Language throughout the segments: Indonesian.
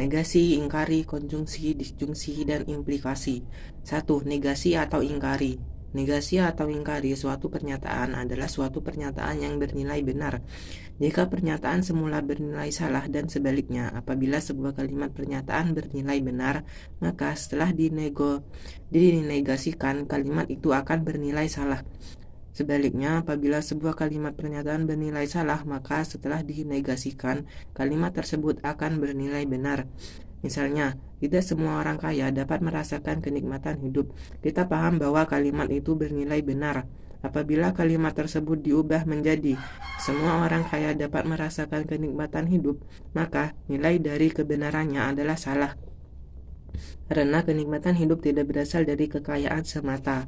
Negasi, ingkari, konjungsi, disjungsi, dan implikasi. 1. Negasi atau ingkari. Negasi atau ingkari suatu pernyataan adalah suatu pernyataan yang bernilai benar jika pernyataan semula bernilai salah, dan sebaliknya. Apabila sebuah kalimat pernyataan bernilai benar, maka setelah dinegasikan, kalimat itu akan bernilai salah. Sebaliknya, apabila sebuah kalimat pernyataan bernilai salah, maka setelah dinegasikan, kalimat tersebut akan bernilai benar. Misalnya, tidak semua orang kaya dapat merasakan kenikmatan hidup. Kita paham bahwa kalimat itu bernilai benar. Apabila kalimat tersebut diubah menjadi semua orang kaya dapat merasakan kenikmatan hidup, maka nilai dari kebenarannya adalah salah. Karena kenikmatan hidup tidak berasal dari kekayaan semata.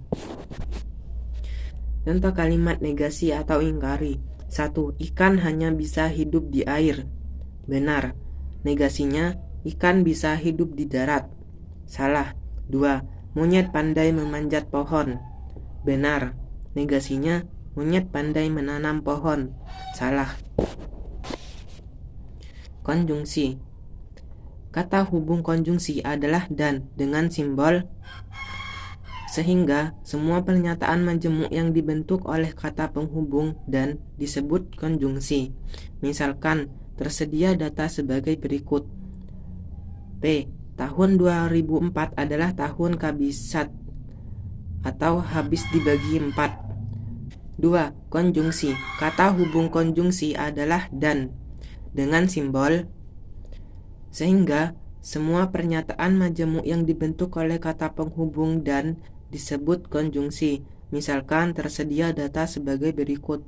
Contoh kalimat negasi atau ingkari. 1. Ikan hanya bisa hidup di air. Benar. Negasinya, ikan bisa hidup di darat. Salah. 2. Monyet pandai memanjat pohon. Benar. Negasinya, monyet pandai menanam pohon. Salah. Konjungsi. Kata hubung konjungsi adalah dan dengan simbol sehingga semua pernyataan majemuk yang dibentuk oleh kata penghubung dan disebut konjungsi. Misalkan, tersedia data sebagai berikut. P. Tahun 2004 adalah tahun kabisat atau habis dibagi 4. 2. Konjungsi. Kata hubung konjungsi adalah dan dengan simbol sehingga semua pernyataan majemuk yang dibentuk oleh kata penghubung dan disebut konjungsi. Misalkan, tersedia data sebagai berikut.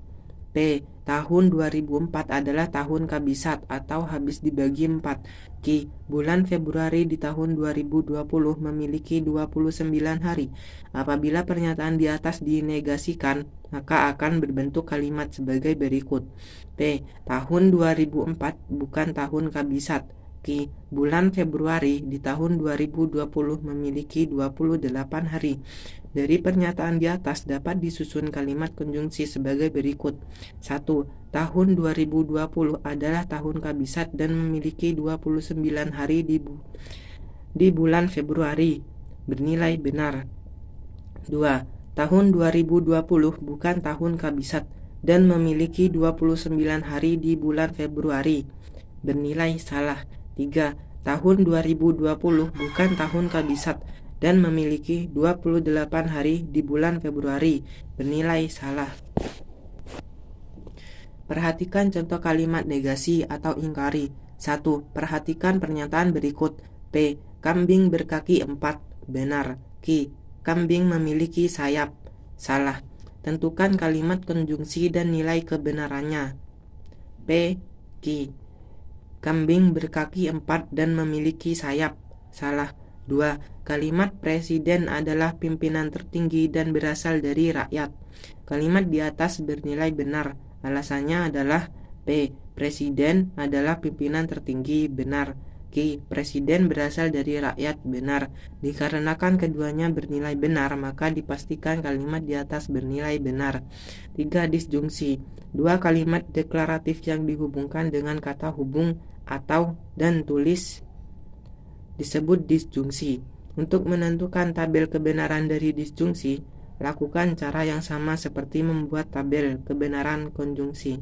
P. Tahun 2004 adalah tahun kabisat atau habis dibagi 4. Q. Bulan Februari di tahun 2020 memiliki 29 hari. Apabila pernyataan di atas dinegasikan, maka akan berbentuk kalimat sebagai berikut. P. Tahun 2004 bukan tahun kabisat. Q. Bulan Februari di tahun 2020 memiliki 28 hari. Dari pernyataan di atas dapat disusun kalimat konjungsi sebagai berikut. 1. Tahun 2020 adalah tahun kabisat dan memiliki 29 hari di bulan Februari. Bernilai benar. 2. Tahun 2020 bukan tahun kabisat dan memiliki 29 hari di bulan Februari. Bernilai salah. 3. Tahun 2020 bukan tahun kabisat dan memiliki 28 hari di bulan Februari. Bernilai salah. Perhatikan contoh kalimat negasi atau ingkari. 1. Perhatikan pernyataan berikut. P. Kambing berkaki 4. Benar. Q. Kambing memiliki sayap. Salah. Tentukan kalimat konjungsi dan nilai kebenarannya. P. Q. Kambing berkaki 4 dan memiliki sayap. Salah. 2. Kalimat presiden adalah pimpinan tertinggi dan berasal dari rakyat. Kalimat di atas bernilai benar. Alasannya adalah P. Presiden adalah pimpinan tertinggi. Benar. Q. Presiden berasal dari rakyat. Benar. Dikarenakan keduanya bernilai benar, maka dipastikan kalimat di atas bernilai benar. 3. Disjungsi. Dua kalimat deklaratif yang dihubungkan dengan kata hubung atau dan tulis disebut disjungsi. Untuk menentukan tabel kebenaran dari disjungsi, lakukan cara yang sama seperti membuat tabel kebenaran konjungsi.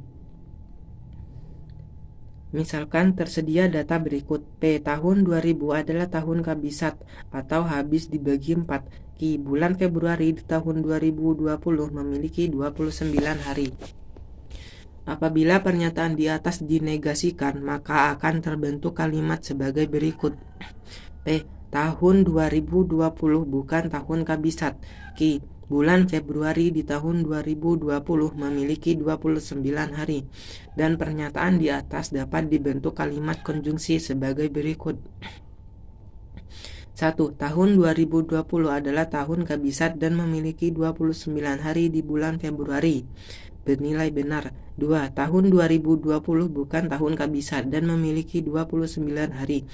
Misalkan, tersedia data berikut. P. Tahun 2000 adalah tahun kabisat atau habis dibagi 4. Q. Bulan Februari di tahun 2020 memiliki 29 hari. Apabila pernyataan di atas dinegasikan, maka akan terbentuk kalimat sebagai berikut. P. Tahun 2020 bukan tahun kabisat. Q. Bulan Februari di tahun 2020 memiliki 29 hari. Dan pernyataan di atas dapat dibentuk kalimat konjungsi sebagai berikut. 1. Tahun 2020 adalah tahun kabisat dan memiliki 29 hari di bulan Februari. Bernilai benar. 2. Tahun 2020 bukan tahun kabisat dan memiliki 29 hari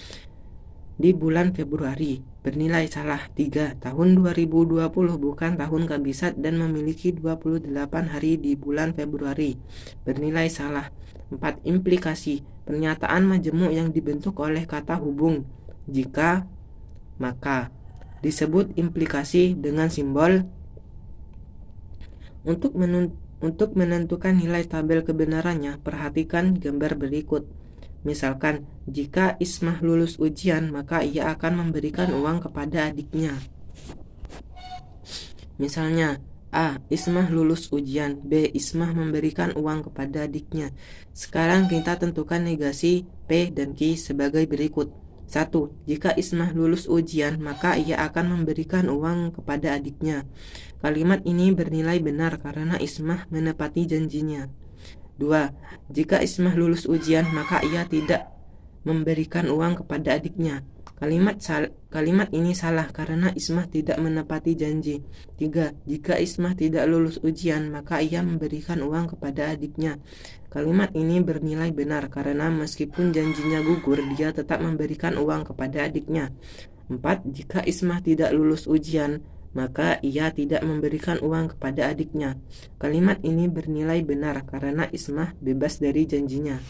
di bulan Februari. Bernilai salah. 3. Tahun 2020 bukan tahun kabisat dan memiliki 28 hari di bulan Februari. Bernilai salah. 4. Implikasi. Pernyataan majemuk yang dibentuk oleh kata hubung. Jika, maka. Disebut implikasi dengan simbol. Untuk menentukan nilai tabel kebenarannya, perhatikan gambar berikut. Misalkan, jika Ismah lulus ujian, maka ia akan memberikan uang kepada adiknya. Misalnya, A. Ismah lulus ujian. B. Ismah memberikan uang kepada adiknya. Sekarang kita tentukan negasi P dan Q sebagai berikut. 1. Jika Ismah lulus ujian, maka ia akan memberikan uang kepada adiknya. Kalimat ini bernilai benar karena Ismah menepati janjinya. 2. Jika Ismah lulus ujian, maka ia tidak memberikan uang kepada adiknya. Kalimat ini salah karena Ismah tidak menepati janji. 3. Jika Ismah tidak lulus ujian, maka ia memberikan uang kepada adiknya. Kalimat ini bernilai benar karena meskipun janjinya gugur, dia tetap memberikan uang kepada adiknya. 4. Jika Ismah tidak lulus ujian, maka ia tidak memberikan uang kepada adiknya. Kalimat ini bernilai benar karena Ismah bebas dari janjinya.